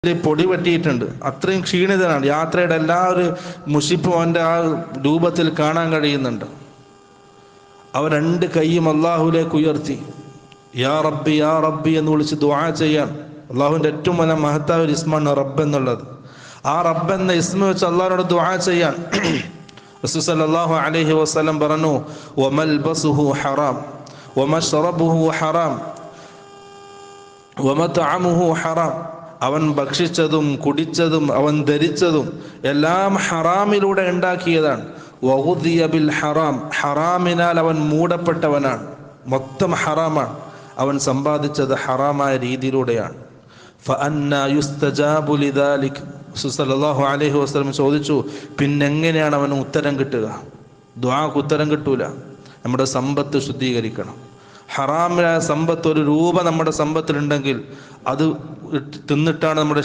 പൊടി പറ്റിയിട്ടുണ്ട്, അത്രയും ക്ഷീണിതനാണ്. യാത്രയുടെ എല്ലാ ഒരു മുഷിപ്പും അവൻ്റെ ആ രൂപത്തിൽ കാണാൻ കഴിയുന്നുണ്ട്. അവൻ രണ്ട് കൈയും അള്ളാഹുലേക്ക് ഉയർത്തി യാ റബ്ബി യാ റബ്ബി എന്ന് വിളിച്ച് ദുആ ചെയ്യാൻ. അള്ളാഹുവിൻ്റെ ഏറ്റവും വലിയ മഹത്തായ ഒരു ഇസ്മാണ് റബ്ബ് എന്നുള്ളത്. ആ റബ്ബ് എന്ന ഇസ്മ വെച്ച് അള്ളാഹുവിനോട് ദുആ ചെയ്യാൻ റസൂൽ സല്ലല്ലാഹു അലൈഹി വസല്ലം പറഞ്ഞു, വമൽബസുഹു ഹറാം വമശ്റബുഹു ഹറാം വമത്അമുഹു ഹറാം. അവൻ ഭക്ഷിച്ചതും കുടിച്ചതും അവൻ ധരിച്ചതും എല്ലാം ഹറാമിലൂടെ ഉണ്ടാക്കിയതാണ്. വഗുദിയ ബിൽ ഹറാം, ഹറാമിനാൽ അവൻ മൂടപ്പെട്ടവനാണ്. മൊത്തം ഹറാമാണ്. അവൻ സമ്പാദിച്ചത് ഹറാമായ രീതിയിലൂടെയാണ്. ഫഅന്നാ യുസ്തജാബു ലിദാലിക്. റസൂൽ സല്ലല്ലാഹു അലൈഹി വസല്ലം ചോദിച്ചു, പിന്നെങ്ങനെയാണ് അവന് ഉത്തരം കിട്ടുക? ദുആക്ക് ഉത്തരം കിട്ടൂല. നമ്മുടെ സമ്പത്ത് ശുദ്ധീകരിക്കണം. ഹറാമിലായ സമ്പത്ത് ഒരു രൂപ നമ്മുടെ സമ്പത്തിലുണ്ടെങ്കിൽ അത് തിന്നിട്ടാണ് നമ്മുടെ